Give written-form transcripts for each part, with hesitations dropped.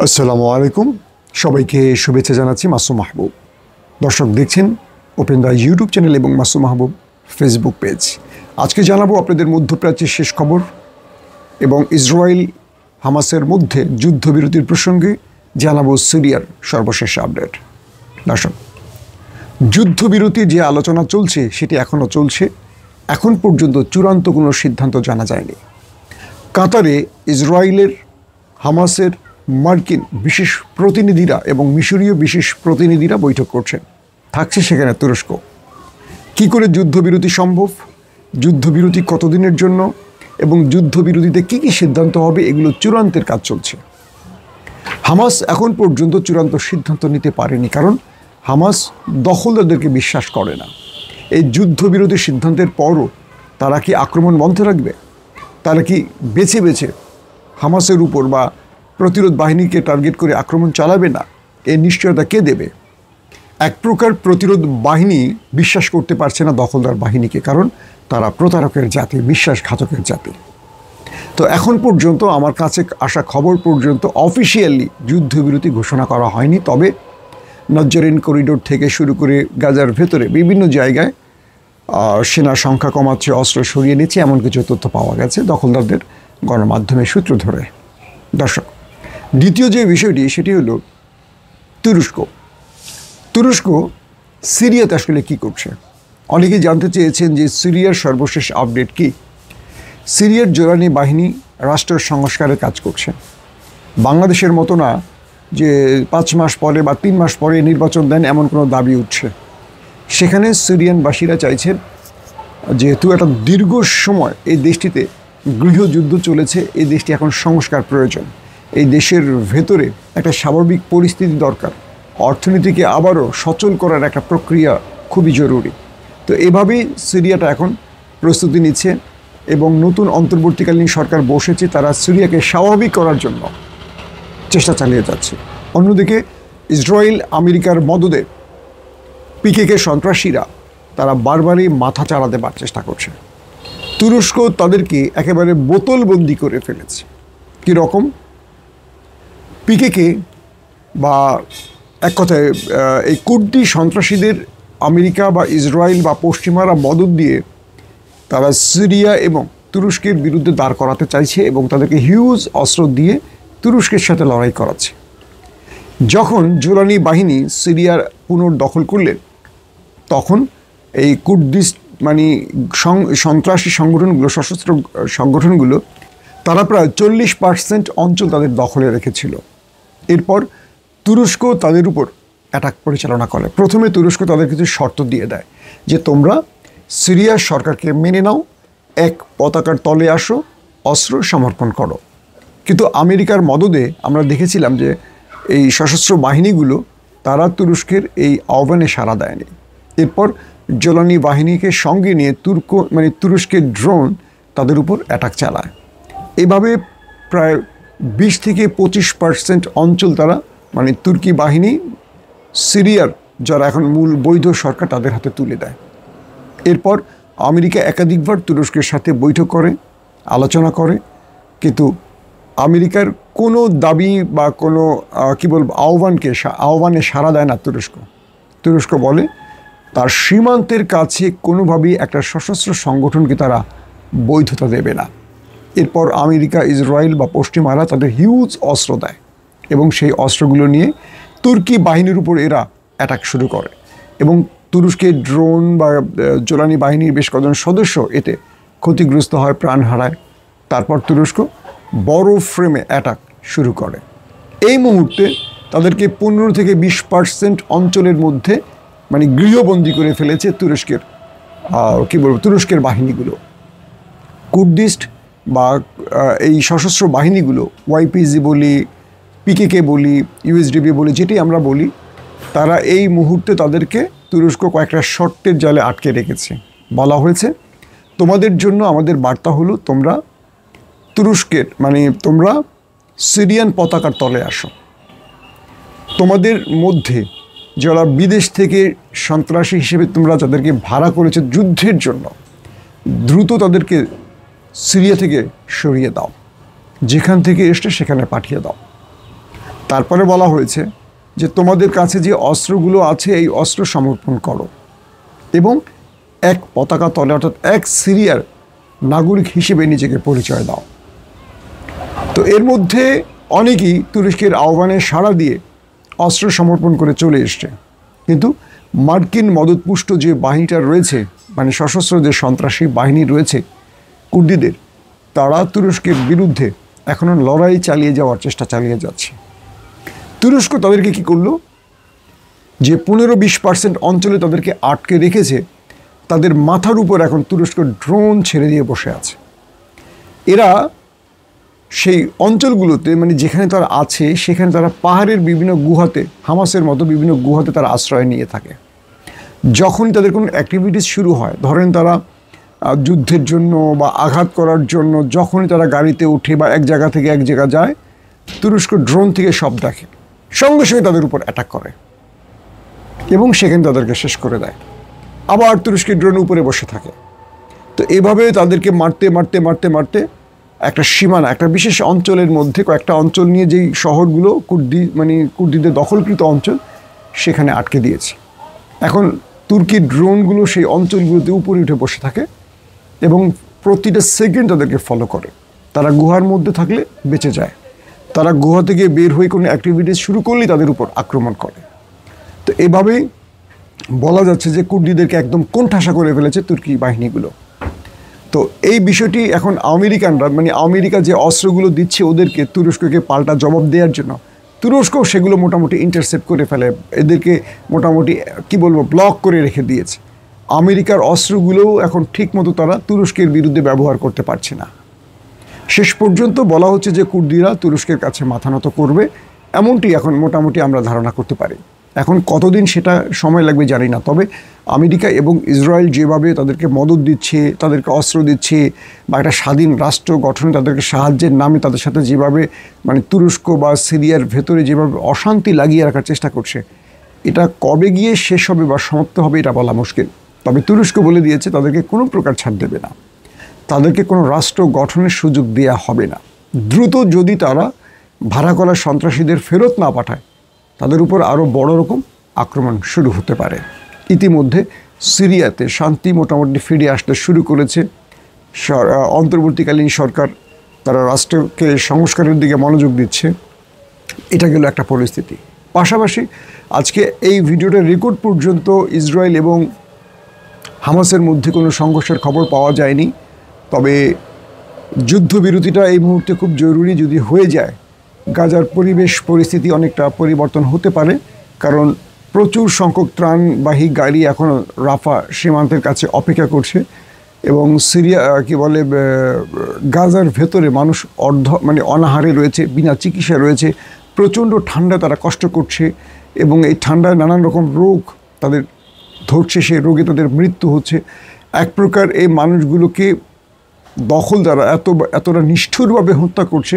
আসসালামু আলাইকুম, সবাইকে শুভেচ্ছা জানাচ্ছি। মাসুম মাহবুব। দর্শক দেখছেন ওপেন দ্য ইউটিউব চ্যানেল এবং মাসুম মাহবুব ফেসবুক পেজ। আজকে জানাবো আপনাদের মধ্যপ্রাচ্যের শেষ খবর এবং ইসরায়েল হামাসের মধ্যে যুদ্ধবিরতির প্রসঙ্গে জানাবো সিরিয়ার সর্বশেষ আপডেট। দর্শক, যুদ্ধবিরতির যে আলোচনা চলছে সেটি এখনও চলছে। এখন পর্যন্ত চূড়ান্ত কোনো সিদ্ধান্ত জানা যায়নি। কাতারে ইসরায়েলের, হামাসের, মার্কিন বিশেষ প্রতিনিধিরা এবং মিশরীয় বিশেষ প্রতিনিধিরা বৈঠক করছেন। থাকছে সেখানে তুরস্ক। কী করে যুদ্ধবিরতি সম্ভব, যুদ্ধবিরতি কতদিনের জন্য এবং যুদ্ধবিরতিতে কী কী সিদ্ধান্ত হবে, এগুলো চূড়ান্তের কাজ চলছে। হামাস এখন পর্যন্ত চূড়ান্ত সিদ্ধান্ত নিতে পারেনি, কারণ হামাস দখলদারদেরকে বিশ্বাস করে না। এই যুদ্ধবিরতির সিদ্ধান্তের পরও তারা কি আক্রমণ বন্ধ রাখবে? তারা কি বেছে বেছে হামাসের উপর বা প্রতিরোধ বাহিনীকে টার্গেট করে আক্রমণ চালাবে না? এর নিশ্চয়তা কে দেবে? এক প্রকার প্রতিরোধ বাহিনী বিশ্বাস করতে পারছে না দখলদার বাহিনীকে, কারণ তারা প্রতারকের জাতি, বিশ্বাসঘাতকের জাতি। তো এখন পর্যন্ত আমার কাছে আসা খবর পর্যন্ত অফিসিয়ালি যুদ্ধবিরতি ঘোষণা করা হয়নি। তবে নজরিন করিডোর থেকে শুরু করে গাজার ভেতরে বিভিন্ন জায়গায় সেনা সংখ্যা কমাচ্ছে, অস্ত্র সরিয়ে নিচ্ছে, এমন কিছু তথ্য পাওয়া গেছে দখলদারদের গণমাধ্যমের সূত্র ধরে। দর্শক, দ্বিতীয় যে বিষয়টি সেটি হলো তুরস্ক সিরিয়াতে আসলে কী করছে। অনেকেই জানতে চেয়েছেন যে সিরিয়ার সর্বশেষ আপডেট কি। সিরিয়ার জোরানি বাহিনী রাষ্ট্র সংস্কারের কাজ করছে। বাংলাদেশের মতো না যে 5 মাস পরে বা 3 মাস পরে নির্বাচন দেন, এমন কোনো দাবি উঠছে। সেখানে সিরিয়ানবাসীরা চাইছেন, যেহেতু একটা দীর্ঘ সময় এই দেশটিতে গৃহযুদ্ধ চলেছে, এই দেশটি এখন সংস্কার প্রয়োজন। এই দেশের ভেতরে একটা স্বাভাবিক পরিস্থিতি দরকার। অর্থনীতিকে আবারও সচল করার একটা প্রক্রিয়া খুবই জরুরি। তো এভাবেই সিরিয়াটা এখন প্রস্তুতি নিচ্ছে এবং নতুন অন্তর্বর্তীকালীন সরকার বসেছে, তারা সিরিয়াকে স্বাভাবিক করার জন্য চেষ্টা চালিয়ে যাচ্ছে। অন্যদিকে ইসরায়েল আমেরিকার মদদে পিকেকে সন্ত্রাসীরা তারা বারবারই মাথা চাড়া দেবার চেষ্টা করছে। তুরস্ক তাদেরকে একেবারে বোতলবন্দি করে ফেলেছে। কীরকম? পিকেকে বা এক কথায় এই কুর্দি সন্ত্রাসীদের আমেরিকা বা ইসরায়েল বা পশ্চিমারা মদদ দিয়ে তারা সিরিয়া এবং তুরস্কের বিরুদ্ধে দাঁড় করাতে চাইছে এবং তাদেরকে হিউজ অস্ত্র দিয়ে তুরস্কের সাথে লড়াই করাচ্ছে। যখন জোরানি বাহিনী সিরিয়ার পুনর্দখল করলেন, তখন এই কুর্দিস্ট সন্ত্রাসী সংগঠনগুলো, সশস্ত্র সংগঠনগুলো, তারা প্রায় 40% অঞ্চল তাদের দখলে রেখেছিল। এরপর তুরস্ক তাদের উপর অ্যাটাক পরিচালনা করে। প্রথমে তুরস্ক তাদের কিছু শর্ত দিয়ে দেয় যে তোমরা সিরিয়ার সরকারকে মেনে নাও, এক পতাকার তলে আসো, অস্ত্র সমর্পণ করো। কিন্তু আমেরিকার মদদে আমরা দেখেছিলাম যে এই সশস্ত্র বাহিনীগুলো তারা তুরস্কের এই আহ্বানে সাড়া দেয়নি। এরপর জোলানি বাহিনীকে সঙ্গে নিয়ে তুরস্কের ড্রোন তাদের উপর অ্যাটাক চালায়। এভাবে প্রায় 20 থেকে 25% অঞ্চল তারা তুর্কি বাহিনী সিরিয়ার যারা এখন মূল বৈধ সরকার তাদের হাতে তুলে দেয়। এরপর আমেরিকা একাধিকবার তুরস্কের সাথে বৈঠক করে, আলোচনা করে, কিন্তু আমেরিকার কোনো দাবি বা কোনো আহ্বানে সাড়া দেয় না তুরস্ক বলে তার সীমান্তের কাছে কোনোভাবেই একটা সশস্ত্র সংগঠনকে তারা বৈধতা দেবে না। এরপর আমেরিকা, ইসরায়েল বা পশ্চিমারা তাদের হিউজ অস্ত্র দেয় এবং সেই অস্ত্রগুলো নিয়ে তুর্কি বাহিনীর উপর এরা অ্যাটাক শুরু করে এবং তুরস্কের ড্রোন বা জোলানি বাহিনীর বেশ কজন সদস্য এতে ক্ষতিগ্রস্ত হয়, প্রাণ হারায়। তারপর তুরস্ক বড় ফ্রেমে অ্যাটাক শুরু করে। এই মুহূর্তে তাদেরকে 15 থেকে 20% অঞ্চলের মধ্যে গৃহবন্দী করে ফেলেছে তুরস্কের বাহিনীগুলো। কুর্দিস্ট বা এই সশস্ত্র বাহিনীগুলো, ওয়াইপিজি বলি, পিকেকে বলি, ইউএসডিপি বলি, যেটি আমরা বলি, তারা এই মুহূর্তে তাদেরকে তুরস্ক কয়েকটা শর্তের জালে আটকে রেখেছে। বলা হয়েছে, তোমাদের জন্য আমাদের বার্তা হলো তোমরা তোমরা সিরিয়ান পতাকার তলে আসো। তোমাদের মধ্যে যারা বিদেশ থেকে সন্ত্রাসী হিসেবে তোমরা যাদেরকে ভাড়া করেছে যুদ্ধের জন্য, দ্রুত তাদেরকে সিরিয়া থেকে সরিয়ে দাও, যেখান থেকে এসছে সেখানে পাঠিয়ে দাও। তারপরে বলা হয়েছে যে তোমাদের কাছে যে অস্ত্রগুলো আছে এই অস্ত্র সমর্পণ করো এবং এক পতাকা তলে অর্থাৎ এক সিরিয়ার নাগরিক হিসেবে নিজেকে পরিচয় দাও। তো এর মধ্যে অনেকেই তুরস্কের আহ্বানে সাড়া দিয়ে অস্ত্র সমর্পণ করে চলে এসছে, কিন্তু মার্কিন মদতপুষ্ট যে বাহিনীটা রয়েছে, মানে সশস্ত্র যে সন্ত্রাসী বাহিনী রয়েছে কুর্দিদের, তারা তুরস্কের বিরুদ্ধে এখনও লড়াই চালিয়ে যাওয়ার চেষ্টা চালিয়ে যাচ্ছে। তুরস্ক তাদেরকে কি করলো, যে 15-20% অঞ্চলে তাদেরকে আটকে রেখেছে, তাদের মাথার উপর এখন তুরস্ক ড্রোন ছেড়ে দিয়ে বসে আছে। এরা সেই অঞ্চলগুলোতে, মানে যেখানে তারা আছে সেখানে তারা পাহাড়ের বিভিন্ন গুহাতে, হামাসের মতো বিভিন্ন গুহাতে তারা আশ্রয় নিয়ে থাকে। যখনই তাদের কোনো অ্যাক্টিভিটিস শুরু হয়, ধরেন তারা যুদ্ধের জন্য বা আঘাত করার জন্য যখনই তারা গাড়িতে উঠে বা এক জায়গা থেকে এক জায়গা যায়, তুরস্ক ড্রোন থেকে সব দেখে, সঙ্গে সঙ্গে তাদের উপর অ্যাটাক করে এবং সেখানে তাদেরকে শেষ করে দেয়। আবার তুরস্কের ড্রোন উপরে বসে থাকে। তো এভাবে তাদেরকে মারতে মারতে মারতে মারতে একটা সীমানা, একটা বিশেষ অঞ্চলের মধ্যে, কয়েকটা অঞ্চল নিয়ে যেই শহরগুলো কুর্দিদের দখলকৃত অঞ্চল, সেখানে আটকে দিয়েছে। এখন তুর্কির ড্রোনগুলো সেই অঞ্চলগুলোতে উপরে উঠে বসে থাকে এবং প্রতিটা সেকেন্ড তাদেরকে ফলো করে। তারা গুহার মধ্যে থাকলে বেঁচে যায়, তারা গুহা থেকে বের হয়ে কোনো অ্যাক্টিভিটিস শুরু করলেই তাদের উপর আক্রমণ করে। তো এভাবেই বলা যাচ্ছে যে কুর্দিদেরকে একদম কোণঠাসা করে ফেলেছে তুর্কি বাহিনীগুলো। তো এই বিষয়টি এখন আমেরিকানরা, মানে আমেরিকা যে অস্ত্রগুলো দিচ্ছে ওদেরকে, তুরস্ককে পাল্টা জবাব দেওয়ার জন্য, তুরস্কও সেগুলো মোটামুটি ইন্টারসেপ্ট করে ফেলে, এদেরকে মোটামুটি কি বলবো ব্লক করে রেখে দিয়েছে। আমেরিকার অস্ত্রগুলোও এখন ঠিকমতো তারা তুরস্কের বিরুদ্ধে ব্যবহার করতে পারছে না। শেষ পর্যন্ত বলা হচ্ছে যে কুর্দিরা তুরস্কের কাছে মাথা নত করবে, এমনটি এখন মোটামুটি আমরা ধারণা করতে পারি। এখন কতদিন সেটা সময় লাগবে জানি না, তবে আমেরিকা এবং ইসরায়েল যেভাবে তাদেরকে মদত দিচ্ছে, তাদেরকে অস্ত্র দিচ্ছে, বা একটা স্বাধীন রাষ্ট্র গঠনে তাদেরকে সাহায্যের নামে তাদের সাথে যেভাবে মানে তুরস্ক বা সিরিয়ার ভেতরে যেভাবে অশান্তি লাগিয়ে রাখার চেষ্টা করছে, এটা কবে গিয়ে শেষ হবে বা সমাপ্ত হবে এটা বলা মুশকিল। তবে তুরস্ক বলে দিয়েছে তাদেরকে কোনো প্রকার ছাড় দেবে না, তাদেরকে কোনো রাষ্ট্র গঠনের সুযোগ দেওয়া হবে না। দ্রুত যদি তারা ভাড়া করা সন্ত্রাসীদের ফেরত না পাঠায়, তাদের উপর আরও বড় রকম আক্রমণ শুরু হতে পারে। ইতিমধ্যে সিরিয়াতে শান্তি মোটামুটি ফিরে আসতে শুরু করেছে। অন্তর্বর্তীকালীন সরকার তারা রাষ্ট্রকে সংস্কারের দিকে মনোযোগ দিচ্ছে। এটা গেল একটা পরিস্থিতি। পাশাপাশি আজকে এই ভিডিওটা রেকর্ড পর্যন্ত ইসরায়েল এবং হামাসের মধ্যে কোনো সংঘর্ষের খবর পাওয়া যায়নি। তবে যুদ্ধবিরতিটা এই মুহূর্তে খুব জরুরি। যদি হয়ে যায়, গাজার পরিস্থিতি অনেকটা পরিবর্তন হতে পারে, কারণ প্রচুর সংখ্যক ত্রাণবাহী গাড়ি এখন রাফা সীমান্তের কাছে অপেক্ষা করছে এবং সিরিয়া গাজার ভেতরে মানুষ অনাহারে রয়েছে, বিনা চিকিৎসা রয়েছে, প্রচণ্ড ঠান্ডা, তারা কষ্ট করছে এবং এই ঠান্ডায় নানান রকম রোগ তাদের ধরছে, সেই রোগে তাদের মৃত্যু হচ্ছে। এক প্রকার এই মানুষগুলোকে দখলদাররা এতটা নিষ্ঠুরভাবে হত্যা করছে,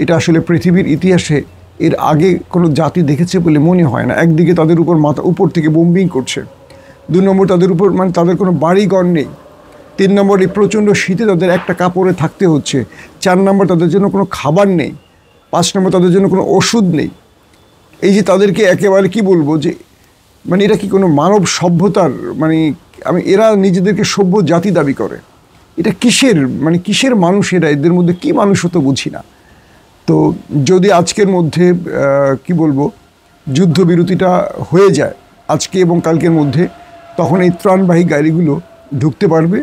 এটা আসলে পৃথিবীর ইতিহাসে এর আগে কোনো জাতি দেখেছে বলে মনে হয় না। একদিকে তাদের উপর উপর থেকে বোম্বিং করছে, 2 নম্বর তাদের উপর তাদের কোনো বাড়িঘর নেই, 3 নম্বর এই প্রচণ্ড শীতে তাদের একটা কাপড়ে থাকতে হচ্ছে, 4 নম্বর তাদের জন্য কোনো খাবার নেই, 5 নম্বর তাদের জন্য কোনো ওষুধ নেই। এই যে তাদেরকে একেবারে কি বলবো যে এটা কি কোনো মানব সভ্যতার এরা নিজেদেরকে সভ্য জাতি দাবি করে, এটা কিসের মানুষ এরা, এদের মধ্যে কি মানুষ হতো বুঝি না। তো যদি আজকের মধ্যে যুদ্ধবিরতিটা হয়ে যায় আজকে এবং কালকের মধ্যে, তখন এই ত্রাণবাহী গাড়িগুলো ঢুকতে পারবে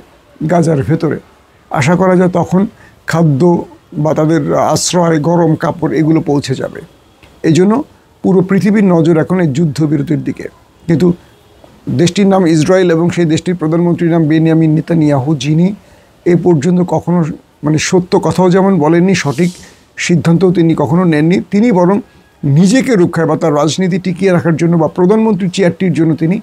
গাজার ভেতরে। আশা করা যায় তখন খাদ্য বা তাদের আশ্রয়, গরম কাপড় এগুলো পৌঁছে যাবে। এই জন্য পুরো পৃথিবীর নজর এখন এই যুদ্ধবিরতির দিকে। কিন্তু দেশটির নাম ইসরায়েল এবং সেই দেশটির প্রধানমন্ত্রীর নাম বেনিয়ামিন নেতানিয়াহু, যিনি এ পর্যন্ত কখনো সত্য কথাও যেমন বলেননি, সঠিক সিদ্ধান্তও তিনি কখনো নেননি। তিনি বরং নিজেকে রক্ষায় বা তার রাজনীতি টিকিয়ে রাখার জন্য বা প্রধানমন্ত্রীর চেয়ারটির জন্য তিনি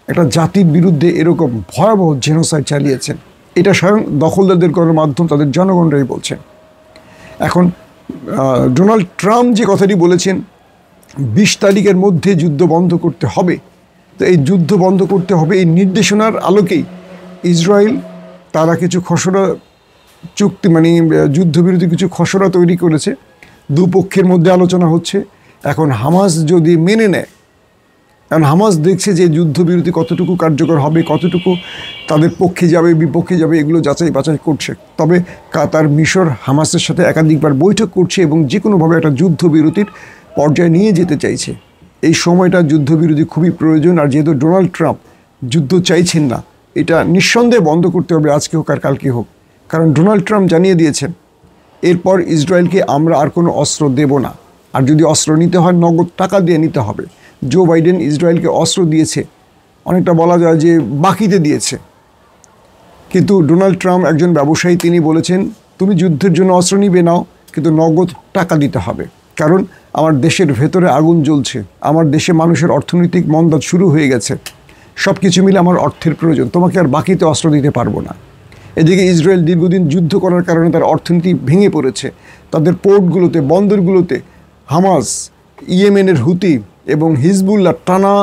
একটা জাতির বিরুদ্ধে এরকম ভয়াবহ জেনোসাইড চালিয়েছেন। এটা স্বয়ং দখলদারদের গণমাধ্যম, তাদের জনগণরাই বলছেন। এখন ডোনাল্ড ট্রাম্প যে কথাটি বলেছেন 20 তারিখের মধ্যে যুদ্ধ বন্ধ করতে হবে, তো এই যুদ্ধ বন্ধ করতে হবে এই নির্দেশনার আলোকেই ইসরায়েল তারা কিছু খসড়া চুক্তি যুদ্ধবিরতি কিছু খসড়া তৈরি করেছে। দুপক্ষের মধ্যে আলোচনা হচ্ছে এখন হামাস যদি মেনে নেয়, কারণ হামাস দেখছে যে যুদ্ধবিরতি কতটুকু কার্যকর হবে, কতটুকু তাদের পক্ষে যাবে বিপক্ষে যাবে, এগুলো যাচাই বাছাই করছে। তবে কাতার মিশর হামাসের সাথে একাধিকবার বৈঠক করছে এবং যে কোনোভাবে একটা যুদ্ধবিরতির পর্যায়ে নিয়ে যেতে চাইছে। এই সময়টা যুদ্ধবিরতি খুবই প্রয়োজন। আর যেহেতু ডোনাল্ড ট্রাম্প যুদ্ধ চাইছেন না, এটা নিঃসন্দেহে বন্ধ করতে হবে, আজকে হোক আর কালকে হোক। কারণ ডোনাল্ড ট্রাম্প জানিয়ে দিয়েছেন এরপর ইসরায়েলকে আমরা আর কোনো অস্ত্র দেব না, আর যদি অস্ত্র নিতে হয় নগদ টাকা দিয়ে নিতে হবে। জো বাইডেন ইসরায়েলকে অস্ত্র দিয়েছে, অনেকটা বলা যায় যে বাকিতে দিয়েছে, কিন্তু ডোনাল্ড ট্রাম্প একজন ব্যবসায়ী, তিনি বলেছেন তুমি যুদ্ধের জন্য অস্ত্র নিবে নাও, কিন্তু নগদ টাকা দিতে হবে। কারণ আমার দেশের ভেতরে আগুন জ্বলছে, আমার দেশে মানুষের অর্থনৈতিক মন্দা শুরু হয়ে গেছে, সব কিছু মিলে আমার অর্থের প্রয়োজন, তোমাকে আর বাকিতে অস্ত্র দিতে পারবো না। এদিকে ইসরায়েল দীর্ঘদিন যুদ্ধ করার কারণে তার অর্থনীতি ভেঙে পড়েছে। তাদের পোর্টগুলোতে, বন্দরগুলোতে হামাস, ইয়েমেনের হুতি এবং হিজবুল্লাহ টানা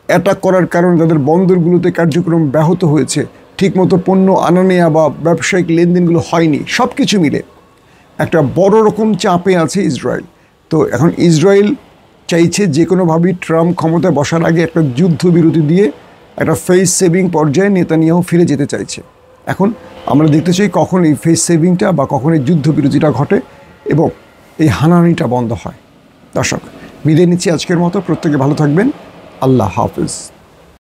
অ্যাটাক করার কারণে তাদের বন্দরগুলোতে কার্যক্রম ব্যাহত হয়েছে, ঠিকমতো পণ্য আনা নেওয়া বা ব্যবসায়িক লেনদেনগুলো হয়নি। সব কিছু মিলে একটা বড় রকম চাপে আছে ইসরায়েল। তো এখন ইসরায়েল চাইছে যে কোনোভাবেই ট্রাম্প ক্ষমতায় বসার আগে একটা যুদ্ধবিরতি দিয়ে একটা ফেস সেভিং পর্যায়ে নেতানিয়াহু ফিরে যেতে চাইছে। এখন আমরা দেখতে চাই কখন এই ফেস সেভিংটা বা কখন এই যুদ্ধবিরতিটা ঘটে এবং এই হানাহানিটা বন্ধ হয়। দর্শক, বিদায় নিচ্ছি আজকের মতো। প্রত্যেকে ভালো থাকবেন। আল্লাহ হাফেজ।